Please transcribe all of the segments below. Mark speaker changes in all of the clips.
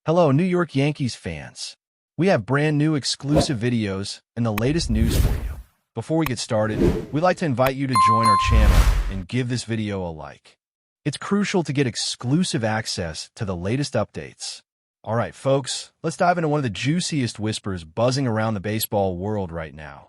Speaker 1: Hello, New York Yankees fans. We have brand new exclusive videos and the latest news for you. Before we get started, we'd like to invite you to join our channel and give this video a like. It's crucial to get exclusive access to the latest updates. All right, folks, let's dive into one of the juiciest whispers buzzing around the baseball world right now.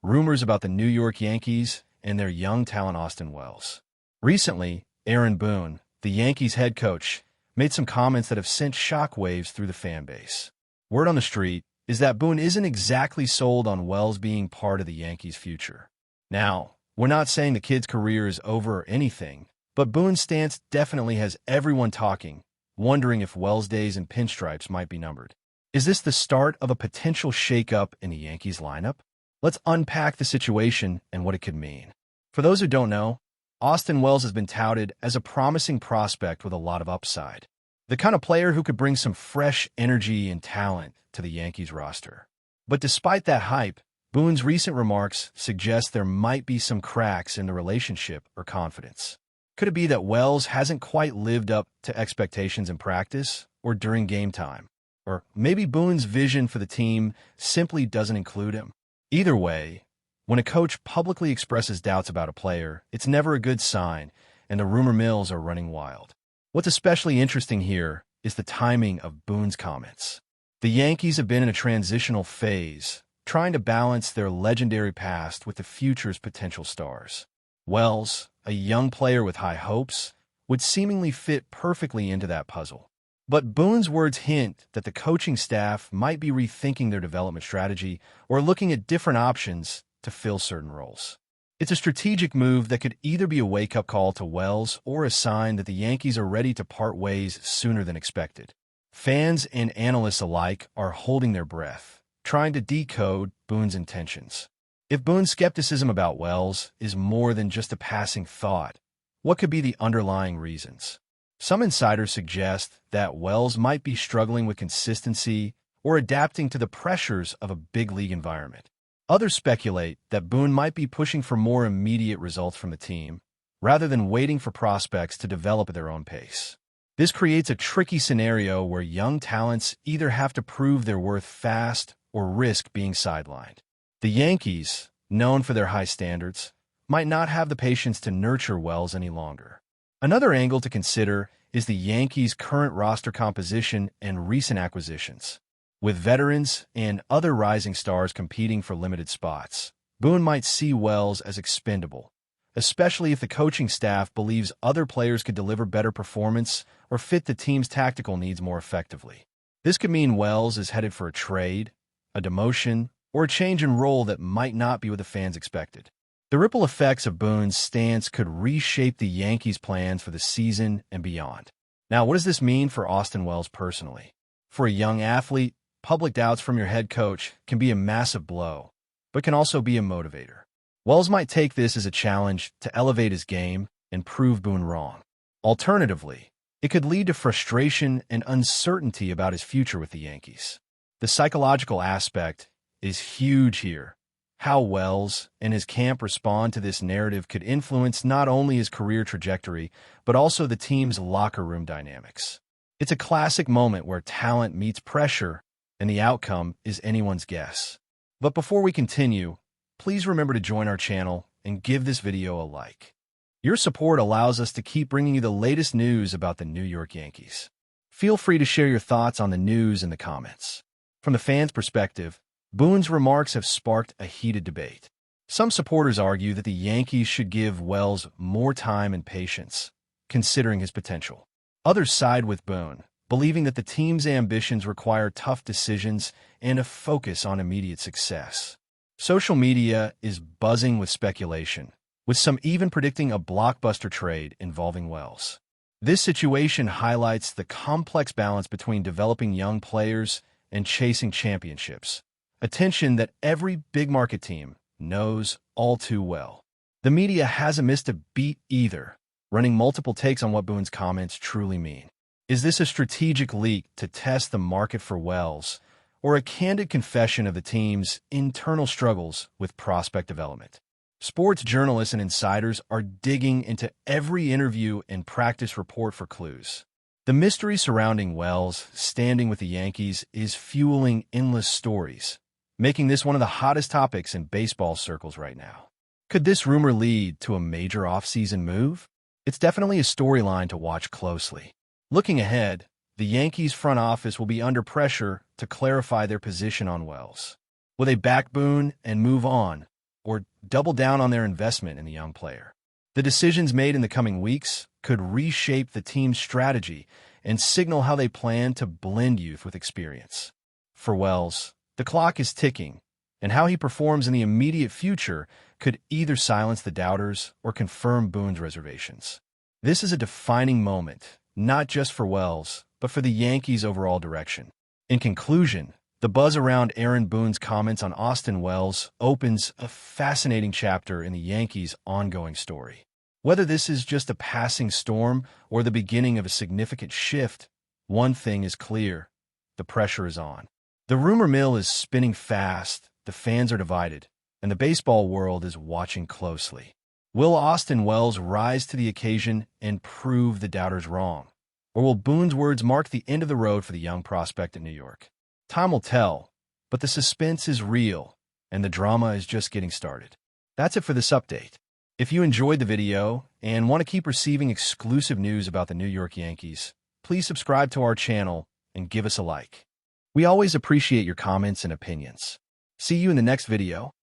Speaker 1: Rumors about the New York Yankees and their young talent Austin Wells. Recently, Aaron Boone, the Yankees head coach, made some comments that have sent shockwaves through the fan base. Word on the street is that Boone isn't exactly sold on Wells being part of the Yankees' future. Now, we're not saying the kid's career is over or anything, but Boone's stance definitely has everyone talking, wondering if Wells' days in pinstripes might be numbered. Is this the start of a potential shakeup in the Yankees lineup? Let's unpack the situation and what it could mean. For those who don't know, Austin Wells has been touted as a promising prospect with a lot of upside. The kind of player who could bring some fresh energy and talent to the Yankees roster. But despite that hype, Boone's recent remarks suggest there might be some cracks in the relationship or confidence. Could it be that Wells hasn't quite lived up to expectations in practice or during game time? Or maybe Boone's vision for the team simply doesn't include him? Either way, when a coach publicly expresses doubts about a player, it's never a good sign, and the rumor mills are running wild. What's especially interesting here is the timing of Boone's comments. The Yankees have been in a transitional phase, trying to balance their legendary past with the future's potential stars. Wells, a young player with high hopes, would seemingly fit perfectly into that puzzle. But Boone's words hint that the coaching staff might be rethinking their development strategy or looking at different options to fill certain roles. It's a strategic move that could either be a wake-up call to Wells or a sign that the Yankees are ready to part ways sooner than expected. Fans and analysts alike are holding their breath, trying to decode Boone's intentions. If Boone's skepticism about Wells is more than just a passing thought, what could be the underlying reasons? Some insiders suggest that Wells might be struggling with consistency or adapting to the pressures of a big league environment. Others speculate that Boone might be pushing for more immediate results from the team, rather than waiting for prospects to develop at their own pace. This creates a tricky scenario where young talents either have to prove their worth fast or risk being sidelined. The Yankees, known for their high standards, might not have the patience to nurture Wells any longer. Another angle to consider is the Yankees' current roster composition and recent acquisitions. With veterans and other rising stars competing for limited spots, Boone might see Wells as expendable, especially if the coaching staff believes other players could deliver better performance or fit the team's tactical needs more effectively. This could mean Wells is headed for a trade, a demotion, or a change in role that might not be what the fans expected. The ripple effects of Boone's stance could reshape the Yankees' plans for the season and beyond. Now, what does this mean for Austin Wells personally? For a young athlete, public doubts from your head coach can be a massive blow, but can also be a motivator. Wells might take this as a challenge to elevate his game and prove Boone wrong. Alternatively, it could lead to frustration and uncertainty about his future with the Yankees. The psychological aspect is huge here. How Wells and his camp respond to this narrative could influence not only his career trajectory, but also the team's locker room dynamics. It's a classic moment where talent meets pressure, and the outcome is anyone's guess. But before we continue, please remember to join our channel and give this video a like. Your support allows us to keep bringing you the latest news about the New York Yankees. Feel free to share your thoughts on the news in the comments. From the fans' perspective, Boone's remarks have sparked a heated debate. Some supporters argue that the Yankees should give Wells more time and patience, considering his potential. Others side with Boone, believing that the team's ambitions require tough decisions and a focus on immediate success. Social media is buzzing with speculation, with some even predicting a blockbuster trade involving Wells. This situation highlights the complex balance between developing young players and chasing championships, a tension that every big-market team knows all too well. The media hasn't missed a beat either, running multiple takes on what Boone's comments truly mean. Is this a strategic leak to test the market for Wells, or a candid confession of the team's internal struggles with prospect development? Sports journalists and insiders are digging into every interview and practice report for clues. The mystery surrounding Wells standing with the Yankees is fueling endless stories, making this one of the hottest topics in baseball circles right now. Could this rumor lead to a major offseason move? It's definitely a storyline to watch closely. Looking ahead, the Yankees front office will be under pressure to clarify their position on Wells. Will they back Boone and move on, or double down on their investment in the young player? The decisions made in the coming weeks could reshape the team's strategy and signal how they plan to blend youth with experience. For Wells, the clock is ticking, and how he performs in the immediate future could either silence the doubters or confirm Boone's reservations. This is a defining moment, not just for Wells, but for the Yankees' overall direction. In conclusion, the buzz around Aaron Boone's comments on Austin Wells opens a fascinating chapter in the Yankees' ongoing story. Whether this is just a passing storm or the beginning of a significant shift, one thing is clear: the pressure is on. The rumor mill is spinning fast, the fans are divided, and the baseball world is watching closely. Will Austin Wells rise to the occasion and prove the doubters wrong? Or will Boone's words mark the end of the road for the young prospect in New York? Time will tell, but the suspense is real, and the drama is just getting started. That's it for this update. If you enjoyed the video and want to keep receiving exclusive news about the New York Yankees, please subscribe to our channel and give us a like. We always appreciate your comments and opinions. See you in the next video.